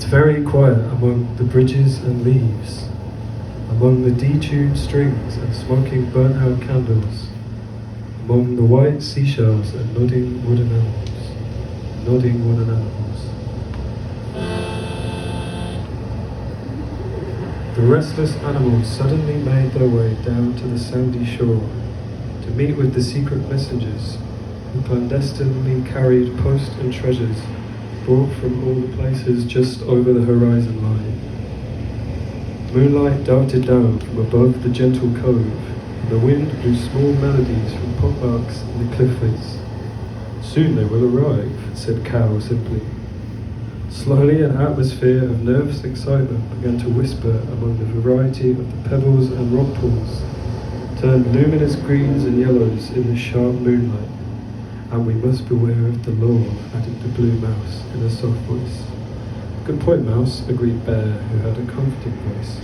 Very quiet among the bridges and leaves, among the detuned strings and smoking burnt-out candles, among the white seashells and nodding wooden animals. The restless animals suddenly made their way down to the sandy shore to meet with the secret messengers who clandestinely carried post and treasures brought from all the places just over the horizon line. Moonlight darted down from above the gentle cove, and the wind blew small melodies from pockmarks in the cliff face. "Soon they will arrive," said Cow simply. Slowly an atmosphere of nervous excitement began to whisper among the variety of the pebbles and rock pools, turned luminous greens and yellows in the sharp moonlight. "And we must beware of the law," added the blue mouse in a soft voice. "Good point, Mouse," agreed Bear, who had a comforting voice.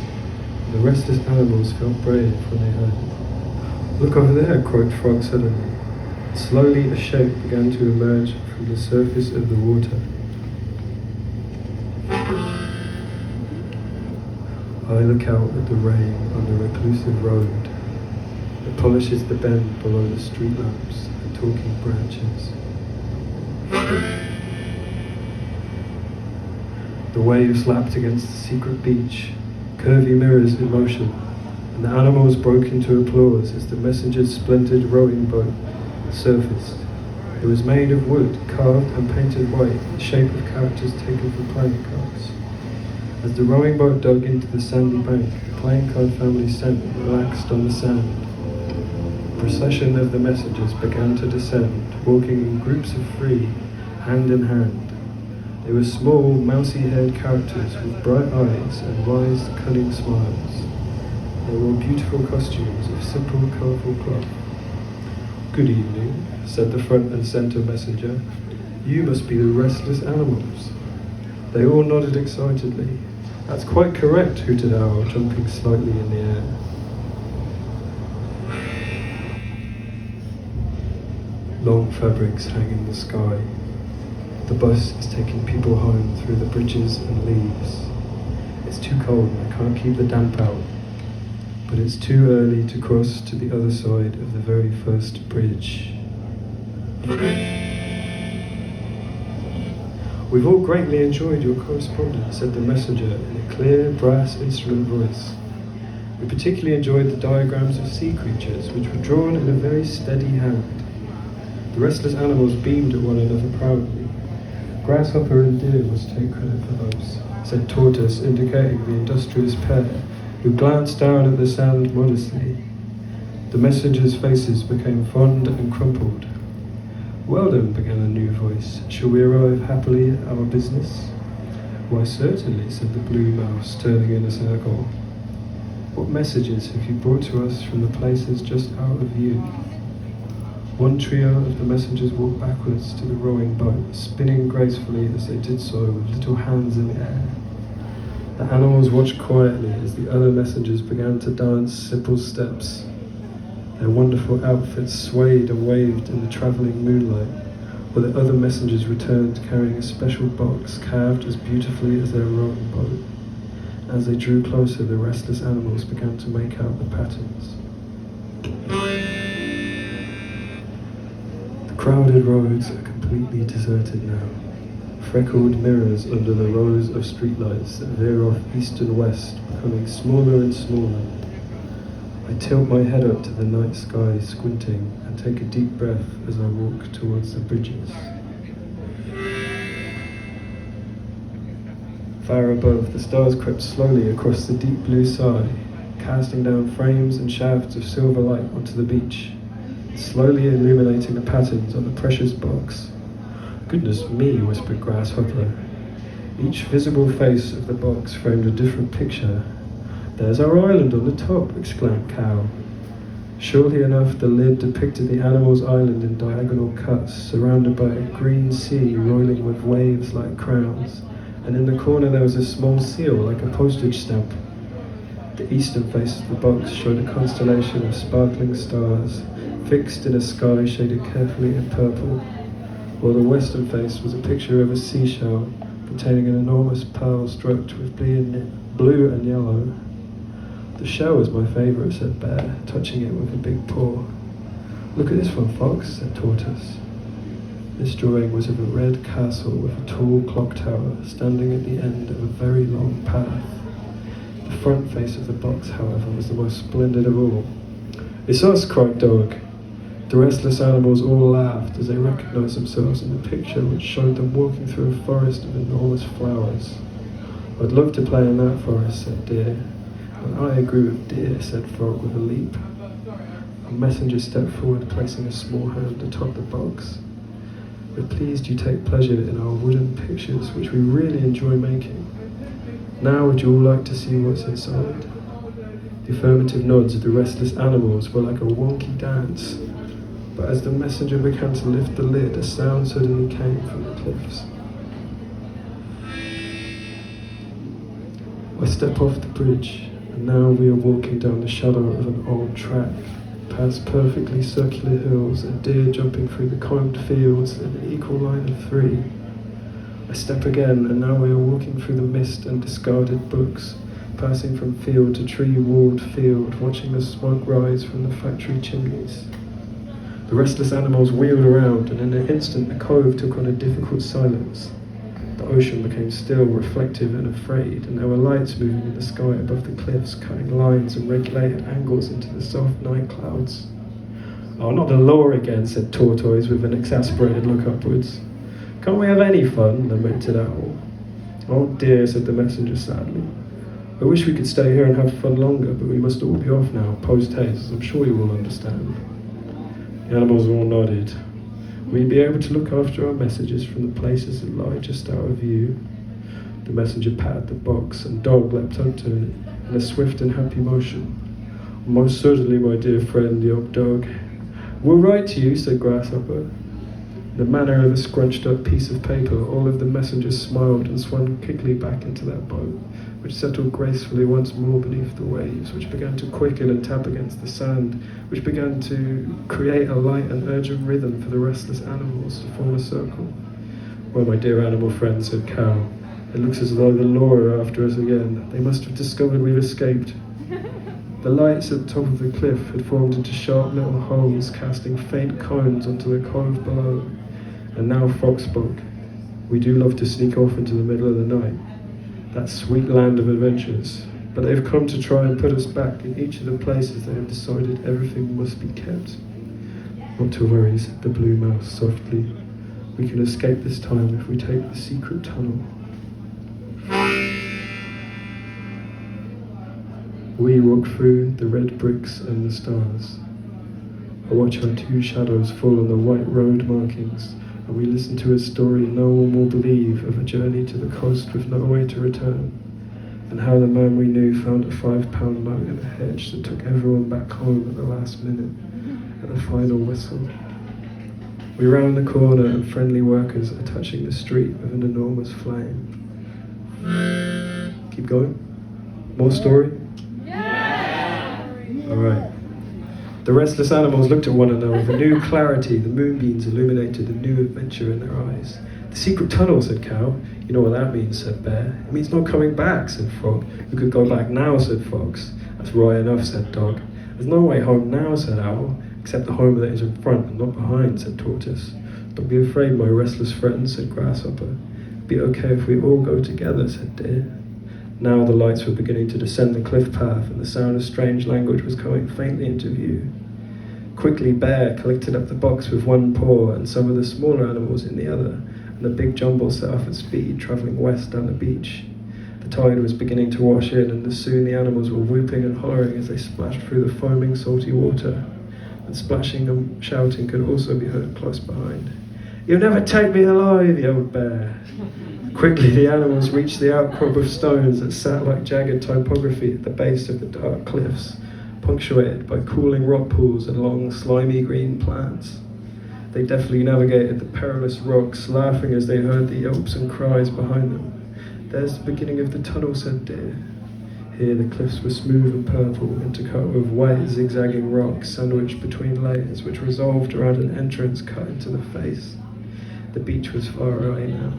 And the restless animals felt brave when they heard it. "Look over there," croaked Frog suddenly. Slowly a shape began to emerge from the surface of the water. I look out at the rain on the reclusive road that polishes the bend below the street lamps and talking branches. The waves lapped against the secret beach, curvy mirrors in motion, and the animals broke into applause as the messenger's splendid rowing boat surfaced. It was made of wood, carved and painted white in the shape of characters taken from playing cards. As the rowing boat dug into the sandy bank, the playing card family's scent relaxed on the sand. The procession of the messengers began to descend, walking in groups of three, hand in hand. They were small, mousy-haired characters with bright eyes and wise, cunning smiles. They wore beautiful costumes of simple, colourful cloth. "Good evening," said the front and centre messenger. "You must be the restless animals." They all nodded excitedly. "That's quite correct," hooted Owl, jumping slightly in the air. Long fabrics hang in the sky. The bus is taking people home through the bridges and leaves. It's too cold and I can't keep the damp out. But it's too early to cross to the other side of the very first bridge. "We've all greatly enjoyed your correspondence," said the messenger in a clear brass instrument voice. "We particularly enjoyed the diagrams of sea creatures, which were drawn in a very steady hand." The restless animals beamed at one another proudly. "Grasshopper and Deer must take credit for those," said Tortoise, indicating the industrious pair, who glanced down at the sand modestly. The messengers' faces became fond and crumpled. "Well then," began a new voice, "shall we arrive happily at our business?" "Why certainly," said the blue mouse, turning in a circle. "What messages have you brought to us from the places just out of view?" One trio of the messengers walked backwards to the rowing boat, spinning gracefully as they did so with little hands in the air. The animals watched quietly as the other messengers began to dance simple steps. Their wonderful outfits swayed and waved in the travelling moonlight, while the other messengers returned carrying a special box carved as beautifully as their rowing boat. As they drew closer, the restless animals began to make out the patterns. The crowded roads are completely deserted now. Freckled mirrors under the rows of streetlights that veer off east and west, becoming smaller and smaller. I tilt my head up to the night sky, squinting, and take a deep breath as I walk towards the bridges. Far above, the stars crept slowly across the deep blue sky, casting down frames and shafts of silver light onto the beach, slowly illuminating the patterns on the precious box. "Goodness me," whispered Grasshopper. Each visible face of the box framed a different picture. "There's our island on the top," exclaimed Cow. Surely enough, the lid depicted the animal's island in diagonal cuts, surrounded by a green sea rolling with waves like crowns, and in the corner there was a small seal like a postage stamp. The eastern face of the box showed a constellation of sparkling stars, fixed in a sky shaded carefully in purple, while the western face was a picture of a seashell containing an enormous pearl stroked with blue and yellow. "The shell is my favourite," said Bear, touching it with a big paw. "Look at this one, Fox," said Tortoise. This drawing was of a red castle with a tall clock tower standing at the end of a very long path. The front face of the box, however, was the most splendid of all. "It's us," cried Dog. The restless animals all laughed as they recognized themselves in the picture, which showed them walking through a forest of enormous flowers. "I'd love to play in that forest," said Deer. "And I agree with Deer," said Frog with a leap. A messenger stepped forward, placing a small hand atop the box. "We're pleased you take pleasure in our wooden pictures, which we really enjoy making. Now would you all like to see what's inside?" The affirmative nods of the restless animals were like a wonky dance. But as the messenger began to lift the lid, a sound suddenly came from the cliffs. I step off the bridge, and now we are walking down the shadow of an old track, past perfectly circular hills and deer jumping through the combed fields in an equal line of three. I step again, and now we are walking through the mist and discarded books, passing from field to tree-walled field, watching the smoke rise from the factory chimneys. The restless animals wheeled around, and in an instant the cove took on a difficult silence. The ocean became still, reflective and afraid, and there were lights moving in the sky above the cliffs, cutting lines and regulated angles into the soft night clouds. "Oh, not the law again," said Tortoise with an exasperated look upwards. "Can't we have any fun?" lamented Owl. "Oh dear," said the messenger sadly. "I wish we could stay here and have fun longer, but we must all be off now, post-haste, as I'm sure you will understand." The animals all nodded. "Will you be able to look after our messages from the places that lie just out of view?" The messenger patted the box, and Dog leapt up to it in a swift and happy motion. "Most certainly, my dear friend," yelped Dog. "We'll write to you," said Grasshopper. In the manner of a scrunched-up piece of paper, all of the messengers smiled and swung quickly back into that boat, which settled gracefully once more beneath the waves, which began to quicken and tap against the sand, which began to create a light and urgent rhythm for the restless animals to form a circle. "Well, my dear animal friend," said Cow, "it looks as though the law are after us again. They must have discovered we've escaped." The lights at the top of the cliff had formed into sharp little holes, casting faint cones onto the cove below. And now Fox spoke. "We do love to sneak off into the middle of the night, that sweet land of adventures, but they've come to try and put us back in each of the places they have decided everything must be kept." "Not to worry," said the blue mouse softly. "We can escape this time if we take the secret tunnel." We walk through the red bricks and the stars. I watch our two shadows fall on the white road markings, and we listen to a story no one will believe of a journey to the coast with no way to return, and how the man we knew found a £5 note in a hedge that took everyone back home at the last minute, at the final whistle. We round the corner, and friendly workers are touching the street with an enormous flame. Keep going? More story? Yeah! Alright. The restless animals looked at one another with a new clarity. The moonbeams illuminated a new adventure in their eyes. "The secret tunnel," said Cow. "You know what that means," said Bear. "It means not coming back," said Frog. "We could go back now," said Fox. "That's right enough," said Dog. "There's no way home now," said Owl. "Except the home that is in front and not behind," said Tortoise. "Don't be afraid, my restless friend," said Grasshopper. "It'll be okay if we all go together," said Deer. Now the lights were beginning to descend the cliff path, and the sound of strange language was coming faintly into view. Quickly, Bear collected up the box with one paw and some of the smaller animals in the other, and the big jumble set off at speed, travelling west down the beach. The tide was beginning to wash in, and soon the animals were whooping and hollering as they splashed through the foaming, salty water, and splashing and shouting could also be heard close behind. "You'll never take me alive," yelled Bear. Quickly the animals reached the outcrop of stones that sat like jagged typography at the base of the dark cliffs, punctuated by cooling rock pools and long, slimy green plants. They deftly navigated the perilous rocks, laughing as they heard the yelps and cries behind them. "There's the beginning of the tunnel," said Deer. Here the cliffs were smooth and purple, intercut with white zigzagging rocks sandwiched between layers which resolved around an entrance cut into the face. The beach was far away now.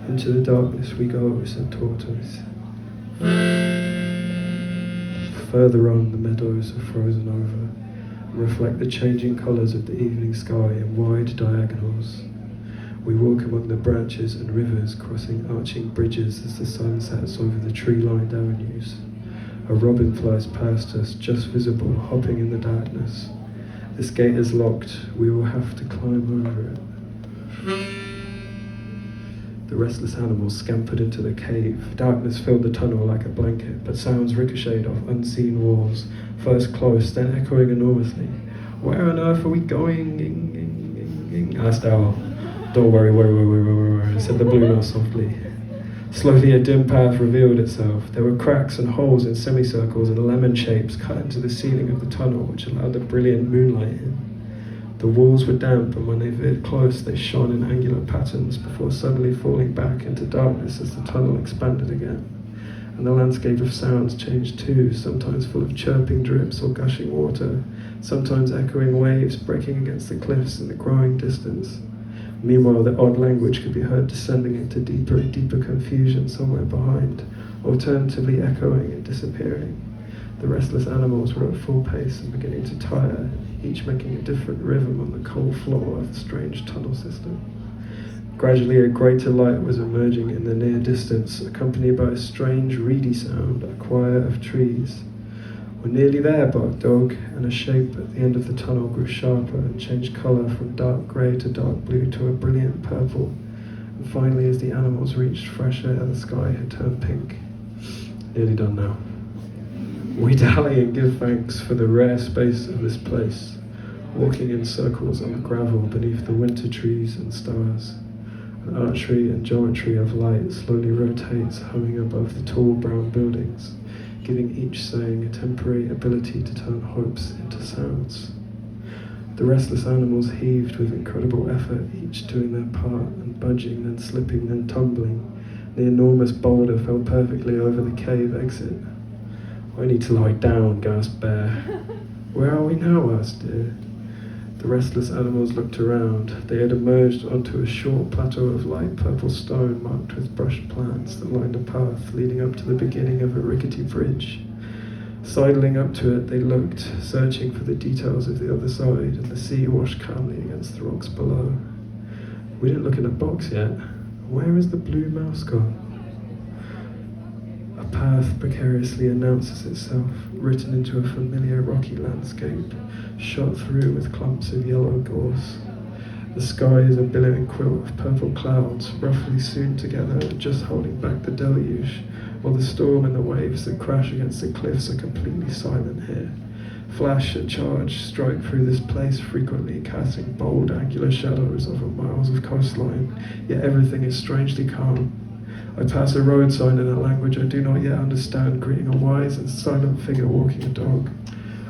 "Into the darkness we go," said Tortoise. Further on, the meadows are frozen over and reflect the changing colours of the evening sky in wide diagonals. We walk among the branches and rivers, crossing arching bridges as the sun sets over the tree-lined avenues. A robin flies past us, just visible, hopping in the darkness. This gate is locked. We will have to climb over it. The restless animals scampered into the cave. Darkness filled the tunnel like a blanket, but sounds ricocheted off unseen walls, first close, then echoing enormously. "Where on earth are we going?" asked Owl. "Don't worry, said the blue mouse softly. Slowly a dim path revealed itself. There were cracks and holes in semicircles and lemon shapes cut into the ceiling of the tunnel, which allowed the brilliant moonlight in. The walls were damp, and when they veered close, they shone in angular patterns before suddenly falling back into darkness as the tunnel expanded again. And the landscape of sounds changed too, sometimes full of chirping drips or gushing water, sometimes echoing waves breaking against the cliffs in the growing distance. Meanwhile, the odd language could be heard descending into deeper and deeper confusion somewhere behind, alternatively echoing and disappearing. The restless animals were at full pace and beginning to tire, each making a different rhythm on the cold floor of the strange tunnel system. Gradually a greater light was emerging in the near distance, accompanied by a strange reedy sound, a choir of trees. "We're nearly there," barked Dog, and a shape at the end of the tunnel grew sharper and changed colour from dark grey to dark blue to a brilliant purple. And finally, as the animals reached fresh air, the sky had turned pink. "Nearly done now." We dally and give thanks for the rare space of this place, walking in circles on the gravel beneath the winter trees and stars. An archery and geometry of light slowly rotates, humming above the tall brown buildings, giving each saying a temporary ability to turn hopes into sounds. The restless animals heaved with incredible effort, each doing their part, and budging, then slipping, then tumbling. The enormous boulder fell perfectly over the cave exit. "I need to lie down," gasped Bear. "Where are we now?" asked Deer. The restless animals looked around. They had emerged onto a short plateau of light purple stone marked with brushed plants that lined a path leading up to the beginning of a rickety bridge. Sidling up to it, they looked, searching for the details of the other side, and the sea washed calmly against the rocks below. "We didn't look in the box yet. Where is the blue mouse gone?" A path precariously announces itself, written into a familiar rocky landscape, shot through with clumps of yellow gorse. The sky is a billowing quilt of purple clouds, roughly sewn together, just holding back the deluge, while the storm and the waves that crash against the cliffs are completely silent here. Flash and charge strike through this place frequently, casting bold, angular shadows over miles of coastline, yet everything is strangely calm. I pass a road sign in a language I do not yet understand, greeting a wise and silent figure walking a dog.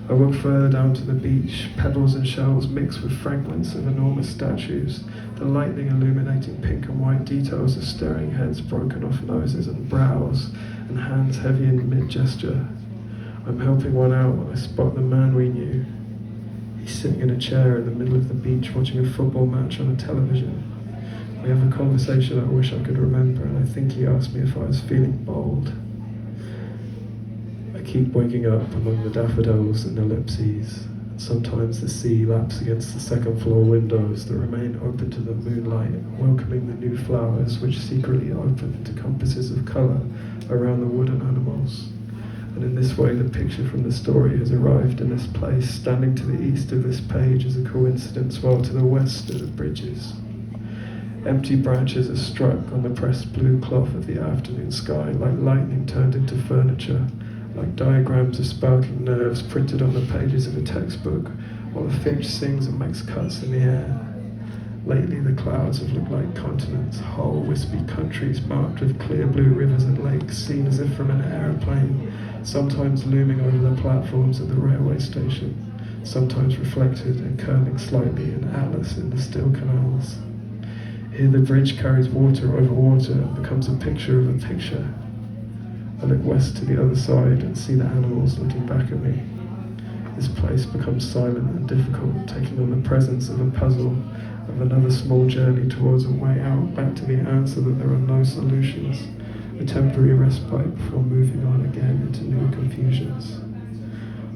I walk further down to the beach. Pebbles and shells mix with fragments of enormous statues, the lightning illuminating pink and white details of staring heads, broken off noses and brows, and hands heavy in mid-gesture. I'm helping one out when I spot the man we knew. He's sitting in a chair in the middle of the beach watching a football match on a television. We have a conversation I wish I could remember, and I think he asked me if I was feeling bold. I keep waking up among the daffodils and ellipses, and sometimes the sea laps against the second floor windows that remain open to the moonlight, welcoming the new flowers which secretly open into compasses of colour around the wooden animals. And in this way the picture from the story has arrived in this place. Standing to the east of this page is a coincidence, while to the west are the bridges. Empty branches are struck on the pressed blue cloth of the afternoon sky, like lightning turned into furniture, like diagrams of sparking nerves printed on the pages of a textbook, while a finch sings and makes cuts in the air. Lately the clouds have looked like continents, whole wispy countries marked with clear blue rivers and lakes, seen as if from an aeroplane, sometimes looming over the platforms at the railway station, sometimes reflected and curling slightly in atlas in the still canals. Here the bridge carries water over water and becomes a picture of a picture. I look west to the other side and see the animals looking back at me. This place becomes silent and difficult, taking on the presence of a puzzle, of another small journey towards a way out, back to the answer that there are no solutions, a temporary respite before moving on again into new confusions.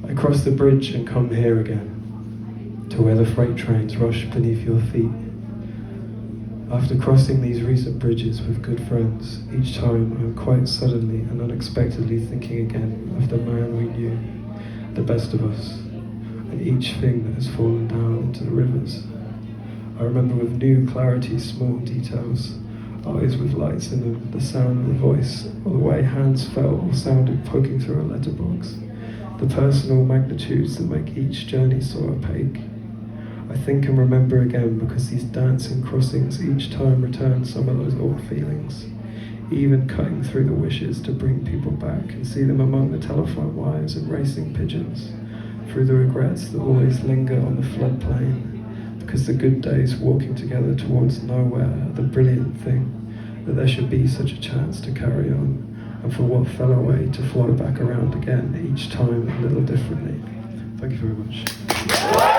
I cross the bridge and come here again, to where the freight trains rush beneath your feet. After crossing these recent bridges with good friends, each time I am quite suddenly and unexpectedly thinking again of the man we knew, the best of us, and each thing that has fallen down into the rivers. I remember with new clarity small details, eyes with lights in them, the sound of a voice, or the way hands felt or sounded poking through a letterbox, the personal magnitudes that make each journey so opaque. I think and remember again because these dancing crossings each time return some of those old feelings, even cutting through the wishes to bring people back and see them among the telephone wires and racing pigeons, through the regrets that always linger on the floodplain, because the good days walking together towards nowhere are the brilliant thing, that there should be such a chance to carry on, and for what fell away to flow back around again each time a little differently. Thank you very much.